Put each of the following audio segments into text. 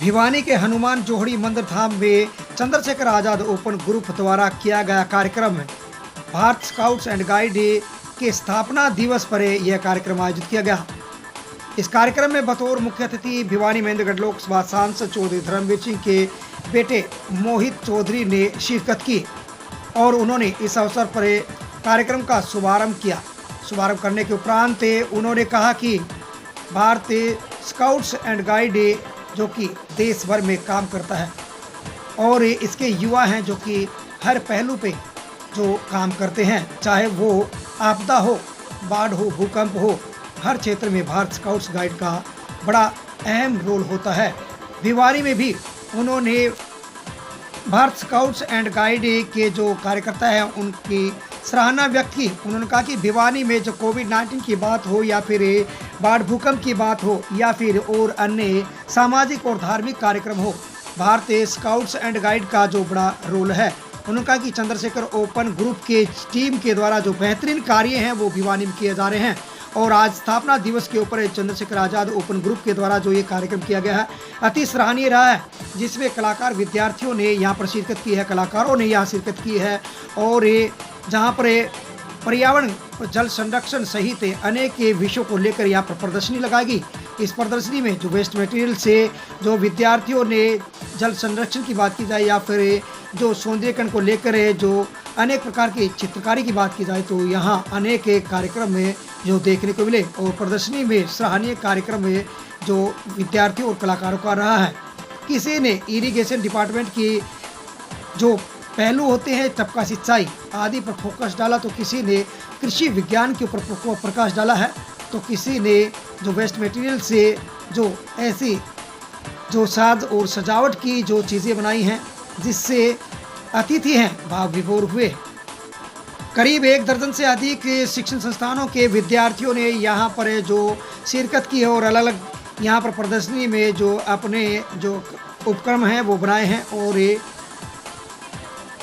भिवानी के हनुमान जोहड़ी मंदिर धाम में चंद्रशेखर आजाद ओपन ग्रुप द्वारा किया गया कार्यक्रम में भारत स्काउट्स एंड गाइड के स्थापना दिवस पर यह कार्यक्रम आयोजित किया गया। इस कार्यक्रम में बतौर मुख्य अतिथि भिवानी महेंद्रगढ़ लोकसभा सांसद चौधरी धर्मवीर सिंह के बेटे मोहित चौधरी ने शिरकत की और उन्होंने इस अवसर पर कार्यक्रम का शुभारंभ किया। शुभारंभ करने के उपरांत उन्होंने कहा कि भारतीय स्काउट्स एंड गाइड जो कि देश भर में काम करता है और इसके युवा हैं जो कि हर पहलू पे जो काम करते हैं, चाहे वो आपदा हो, बाढ़ हो, भूकंप हो, हर क्षेत्र में भारत स्काउट्स गाइड का बड़ा अहम रोल होता है। भिवानी में भी उन्होंने भारत स्काउट्स एंड गाइड के जो कार्यकर्ता हैं उनकी सराहना व्यक्त की। उन्होंने कहा कि भिवानी में जो कोविड-19 की बात हो या फिर बाढ़ भूकंप की बात हो या फिर और अन्य सामाजिक और धार्मिक कार्यक्रम हो, भारतीय स्काउट्स एंड गाइड का जो बड़ा रोल है। उन्होंने कहा कि चंद्रशेखर ओपन ग्रुप के टीम के द्वारा जो बेहतरीन कार्य हैं वो भिवानी में किए जा रहे हैं और आज स्थापना दिवस के ऊपर चंद्रशेखर आजाद ओपन ग्रुप के द्वारा जो ये कार्यक्रम किया गया है अति सराहनीय रहा है, जिसमें कलाकार विद्यार्थियों ने यहाँ पर शिरकत की है, कलाकारों ने यहाँ शिरकत की है और जहाँ पर पर्यावरण जल संरक्षण सहित अनेक विषयों को लेकर यहाँ पर प्रदर्शनी लगाएगी। इस प्रदर्शनी में जो वेस्ट मटेरियल से जो विद्यार्थियों ने जल संरक्षण की बात की जाए या फिर जो सौंदर्यीकरण को लेकर जो अनेक प्रकार की चित्रकारी की बात की जाए तो यहाँ अनेक कार्यक्रम में जो देखने को मिले और प्रदर्शनी में सराहनीय कार्यक्रम में जो विद्यार्थियों और कलाकारों का रहा है। किसी ने इरिगेशन डिपार्टमेंट की जो पहलू होते हैं, टपका सिंचाई आदि पर फोकस डाला तो किसी ने कृषि विज्ञान के ऊपर प्रकाश डाला है, तो किसी ने जो वेस्ट मटेरियल से जो ऐसी जो साज और सजावट की जो चीज़ें बनाई हैं जिससे अतिथि हैं भाव विभोर हुए। करीब 1 दर्जन से अधिक शिक्षण संस्थानों के विद्यार्थियों ने यहाँ पर जो शिरकत की है और अलग अलग यहाँ पर प्रदर्शनी में जो अपने जो उपक्रम हैं वो बनाए हैं और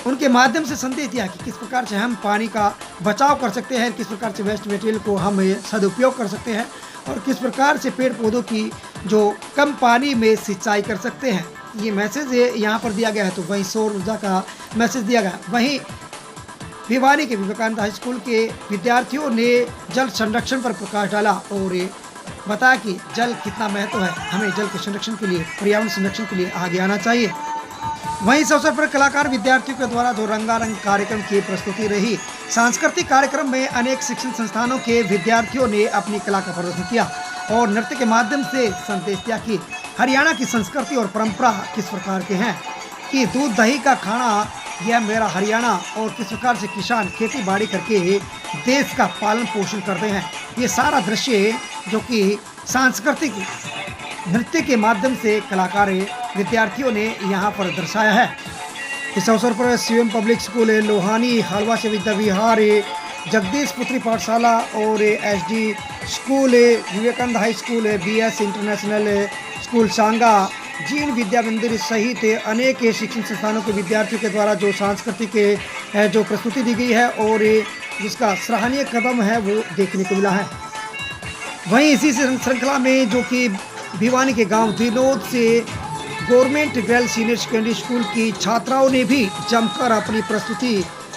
उनके माध्यम से संदेश दिया कि किस प्रकार से हम पानी का बचाव कर सकते हैं, किस प्रकार से वेस्ट मटेरियल को हम सदुपयोग कर सकते हैं और किस प्रकार से पेड़ पौधों की जो कम पानी में सिंचाई कर सकते हैं। ये मैसेज यहाँ पर दिया गया है। तो वहीं सौर ऊर्जा का मैसेज दिया गया। वहीं भिवानी के विवेकानंद हाई स्कूल के विद्यार्थियों ने जल संरक्षण पर प्रकाश डाला और बताया कि जल कितना महत्व है, हमें जल के संरक्षण के लिए, पर्यावरण संरक्षण के लिए आगे आना चाहिए। वहीं इस अवसर पर कलाकार विद्यार्थियों के द्वारा जो रंगारंग कार्यक्रम की प्रस्तुति रही। सांस्कृतिक कार्यक्रम में अनेक शिक्षण संस्थानों के विद्यार्थियों ने अपनी कला का प्रदर्शन किया और नृत्य के माध्यम से संदेश दिया कि हरियाणा की संस्कृति और परंपरा किस प्रकार के हैं, कि दूध दही का खाना यह मेरा हरियाणा और किस प्रकार से किसान खेती बाड़ी करके देश का पालन पोषण करते हैं। ये सारा दृश्य जो कि सांस्कृतिक नृत्य के माध्यम से कलाकार विद्यार्थियों ने यहाँ पर दर्शाया है। इस अवसर पर CM public school Lohani, Halwa से विद्या विहार, जगदीश पुत्री पाठशाला और SD school, Vivekanand high school, BS international school Sanga, जीन विद्या मंदिर सहित अनेक शिक्षण संस्थानों के विद्यार्थियों के द्वारा जो सांस्कृतिक जो प्रस्तुति दी गई है और जिसका सराहनीय कदम है वो देखने को मिला है। वहीं इसी श्रृंखला में जो कि भिवानी के गांव दिनोद से government girl senior secondary school की छात्राओं ने भी जमकर अपनी प्रस्तुति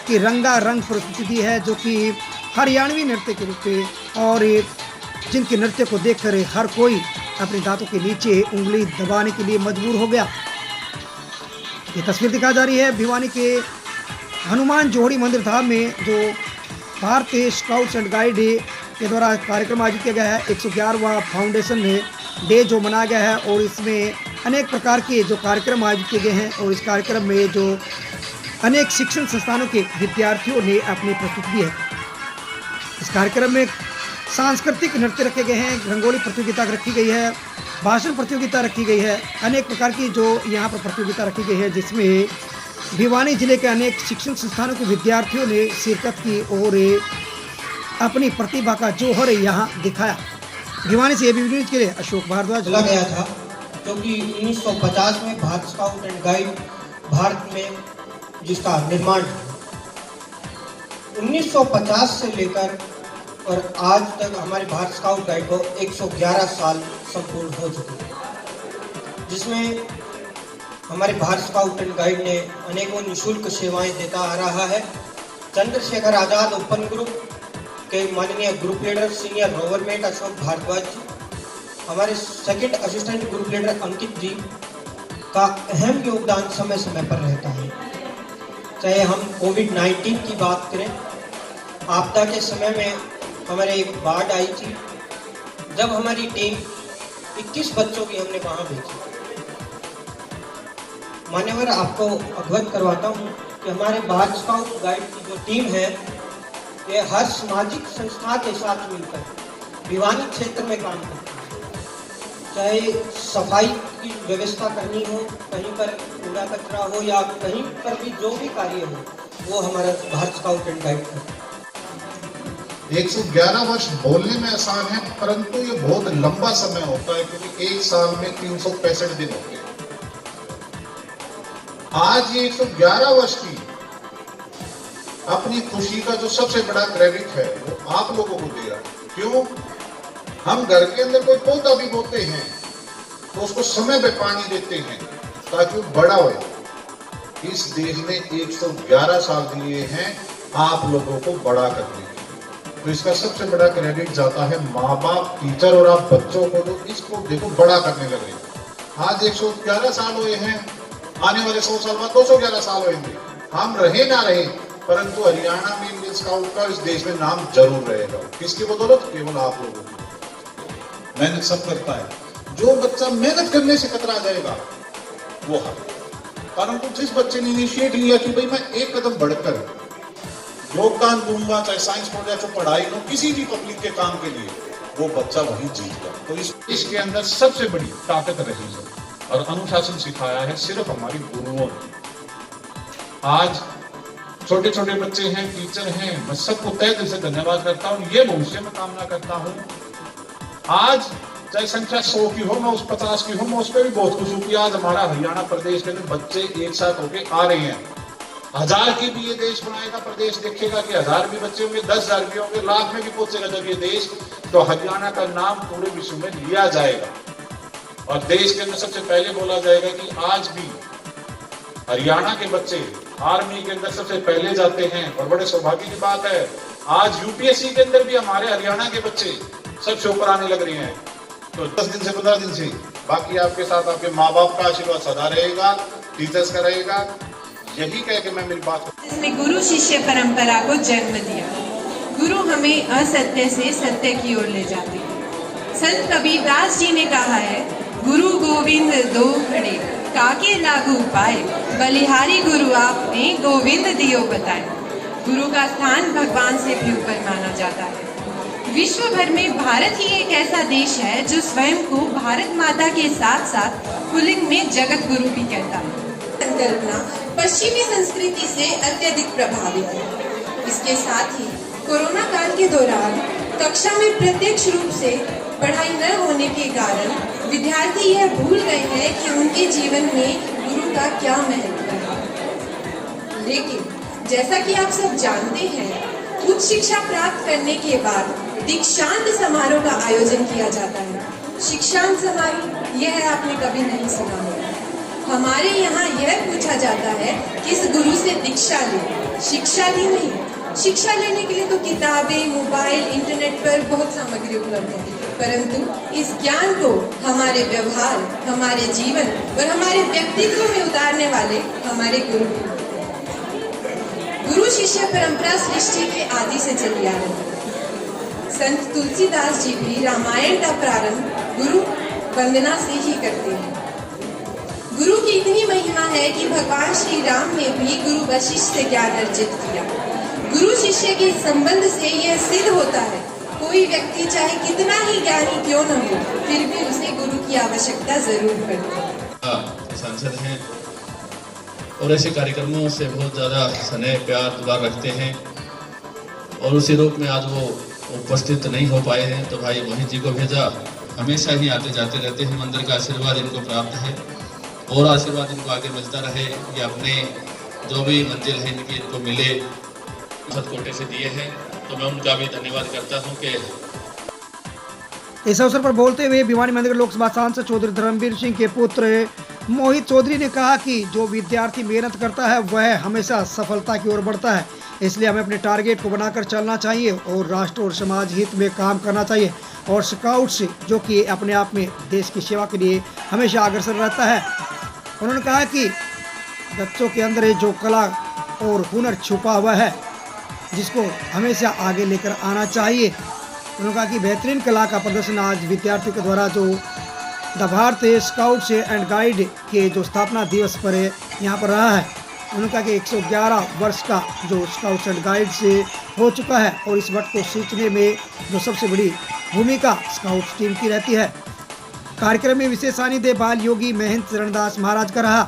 की रंगारंग प्रस्तुति दी है, जो कि हरियाणवी नृत्य के रूप में और जिनके नृत्य को देखकर हर कोई अपने दांतों के नीचे उंगली दबाने के लिए मजबूर हो गया। ये तस्वीर दिखाई जा रही है भिवानी के हनुमान जोहड़ी मंदिर धाम में जो भारतीय स्काउट्स एंड गाइड के द्वारा कार्यक्रम आयोजित किया गया है। 111वां फाउंडेशन डे जो मनाया गया है और इसमें अनेक प्रकार के जो कार्यक्रम आयोजित किए गए हैं और इस कार्यक्रम में जो अनेक शिक्षण संस्थानों के विद्यार्थियों ने अपनी प्रस्तुति दी है। इस कार्यक्रम में सांस्कृतिक नृत्य रखे गए हैं, रंगोली प्रतियोगिता रखी गई है, भाषण प्रतियोगिता रखी गई है, अनेक प्रकार की जो यहाँ पर प्रतियोगिता रखी गई है जिसमें भिवानी जिले के अनेक शिक्षण संस्थानों के विद्यार्थियों ने शिरकत की और अपनी प्रतिभा का जौहर यहाँ दिखाया। भिवानी से एबीपी न्यूज़ के लिए अशोक भारद्वाज। चला गया था क्योंकि 1950 में Bharat scout and guide Bharat में जिसका निर्माण 1950 से लेकर और आज तक हमारे भारत स्काउट गाइड को 111 साल संपूर्ण हो चुके हैं, जिसमें हमारे भारत स्काउट एंड गाइड ने अनेकों निःशुल्क सेवाएं देता आ रहा है। चंद्रशेखर आज़ाद ओपन ग्रुप के माननीय group leader senior rover mate Ashok Bhardwaj ji, हमारे second assistant group leader Ankit ji का अहम योगदान समय समय पर रहता है। चाहे हम कोविड-19 की बात करें, आपदा के समय में हमारे एक बाढ़ आई थी, जब हमारी टीम 21 बच्चों की हमने वहाँ भेजी। मान्यवर, आपको अवगत करवाता हूँ कि हमारे भारत स्काउट गाइड की जो टीम है, ये हर सामाजिक संस्था के साथ मिलकर भिवानी क्षेत्र में काम करती है। चाहे सफाई की व्यवस्था करनी हो, कहीं पर कूड़ा कचरा हो या कहीं पर भी जो भी कार्य हो, वो हमारा भारत स्काउट एंड गाइड करता है। 111 वर्ष बोलने में आसान है, परंतु ये बहुत लंबा समय होता है, क्योंकि एक साल में 365 दिन होते हैं। आज ये 111 वर्ष की अपनी खुशी का जो सबसे बड़ा क्रेडिट है वो आप लोगों को दे रहा है। क्यों? हम घर के अंदर कोई पौधा भी बोते हैं तो उसको समय पे पानी देते हैं ताकि वो बड़ा हो। इस देश ने 111 साल दिए हैं आप लोगों को बड़ा करने के, तो इसका सबसे बड़ा क्रेडिट जाता है माँ बाप, टीचर और आप बच्चों को, तो इसको देखो बड़ा करने लगे। आज 111 साल हुए हैं, आने वाले 100 साल बाद 211 साल होंगे। हम रहे ना रहे, परंतु हरियाणा में इंडियन स्काउट का इस देश में नाम जरूर रहेगा। किसकी बदौलत? केवल आप लोगों की मेहनत सब करता है। जो बच्चा मेहनत करने से कतरा जाएगा वो हार। परंतु जिस बच्चे ने इनिशिएट लिया कि भाई मैं एक कदम बढ़कर योगदान दूंगा, चाहे साइंस प्रोजेक्ट हो, पढ़ाई हो, किसी भी पब्लिक के काम के लिए, वो बच्चा वहीं जीत गया। तो इसके अंदर सबसे बड़ी ताकत रही है और अनुशासन सिखाया है सिर्फ हमारी गुरुओं ने। आज छोटे छोटे बच्चे हैं, टीचर हैं, मैं सबको तहे दिल से धन्यवाद करता हूँ। ये भविष्य में कामना करता हूँ आज चाहे संख्या 100 की हो, मैं उस 50 की हो, मैं उस पर भी बहुत खुश हूँ कि आज हमारा हरियाणा प्रदेश के अंदर बच्चे एक साथ होके आ रहे हैं। 1000 की भी ये देश बनाएगा, प्रदेश देखेगा कि 1000 भी बच्चे होंगे, 10,000 भी होंगे, लाख में भी पहुंचेगा जब ये देश, तो हरियाणा का नाम पूरे विश्व में लिया जाएगा और देश के अंदर सबसे पहले बोला जाएगा कि आज भी हरियाणा के बच्चे आर्मी के अंदर सबसे पहले जाते हैं। और बड़े सौभाग्य की बात है, आज यूपीएससी के अंदर भी हमारे हरियाणा के बच्चे सबसे ऊपर आने लग रहे हैं। तो 10 दिन से 15 दिन से बाकी आपके साथ आपके माँ बाप का आशीर्वाद सदा रहेगा, टीचर्स का रहेगा। यही कह के मैं मेरी बात इसने गुरु शिष्य परंपरा को जन्म दिया। गुरु हमें असत्य से सत्य की ओर ले जाते हैं। संत कबीरदास जी ने कहा है, गुरु गोविंद दो खड़े काके लागू पाए, बलिहारी गुरु आपने गोविंद दियो बताए। गुरु का स्थान भगवान से भी ऊपर माना जाता है। विश्व भर में भारत ही एक ऐसा देश है जो स्वयं को भारत माता के साथ साथ पुल्लिंग में जगत गुरु भी कहता है। संकल्पना पश्चिमी संस्कृति से अत्यधिक प्रभावित है। इसके साथ ही कोरोना काल के दौरान कक्षा में प्रत्यक्ष रूप से पढ़ाई न होने के कारण विद्यार्थी यह भूल गए हैं कि उनके जीवन में गुरु का क्या महत्व है। लेकिन जैसा कि आप सब जानते हैं, उच्च शिक्षा प्राप्त करने के बाद दीक्षांत समारोह का आयोजन किया जाता है। शिक्षांत समारोह यह आपने कभी नहीं सुना होगा। हमारे यहाँ यह पूछा जाता है किस गुरु से दीक्षा ले, शिक्षा ली नहीं। शिक्षा लेने के लिए तो किताबें, मोबाइल, इंटरनेट पर बहुत सामग्री उपलब्ध है, परंतु इस ज्ञान को हमारे व्यवहार, हमारे जीवन और हमारे व्यक्तित्व में उतारने वाले हमारे गुरु। गुरु शिष्य परंपरा सृष्टि के आदि से चली आ रही है। संत तुलसीदास जी भी रामायण का प्रारंभ गुरु वंदना से ही करते हैं। गुरु की इतनी महिमा है कि भगवान श्री राम ने भी गुरु वशिष्ठ से ज्ञान अर्जित किया। गुरु शिष्य के संबंध से यह सिद्ध होता है, कोई व्यक्ति चाहे कितना ही ज्ञानी क्यों न हो, फिर भी उसे गुरु की आवश्यकता जरूर पड़ती है। सांसद हैं और ऐसे कार्यक्रमों से बहुत ज़्यादा स्नेह, प्यार, दुलार रखते हैं और उसी रूप में आज वो उपस्थित नहीं हो पाए हैं, तो भाई मोहित जी को भेजा। हमेशा ही आते जाते रहते हैं, मंदिर का आशीर्वाद इनको प्राप्त है और आशीर्वाद इनको आगे मिलता रहे। ये अपने जो भी मंजिल है इनकी इनको मिले, कोटे से दिए हैं, तो मैं उनका भी धन्यवाद करता हूँ कि इस अवसर पर बोलते हुए भिवानी मंदिर लोकसभा सांसद चौधरी धर्मवीर सिंह के पुत्र मोहित चौधरी ने कहा कि जो विद्यार्थी मेहनत करता है वह हमेशा सफलता की ओर बढ़ता है, इसलिए हमें अपने टारगेट को बनाकर चलना चाहिए और राष्ट्र और समाज हित में काम करना चाहिए। और स्काउट्स जो कि अपने आप में देश की सेवा के लिए हमेशा अग्रसर रहता है। उन्होंने कहा कि बच्चों के अंदर जो कला और हुनर छुपा हुआ है जिसको हमेशा आगे लेकर आना चाहिए। उन्होंने कहा कि बेहतरीन कला का प्रदर्शन आज विद्यार्थियों के द्वारा जो द भारतीय स्काउट्स एंड गाइड के जो स्थापना दिवस पर यहाँ पर रहा है। उन्होंने कहा कि 111 वर्ष का जो स्काउट्स एंड गाइड से हो चुका है और इस वक्त को सींचने में जो सबसे बड़ी भूमिका स्काउट्स टीम की रहती है। कार्यक्रम में विशेष सानिध्य बाल योगी महंत चरणदास महाराज का रहा।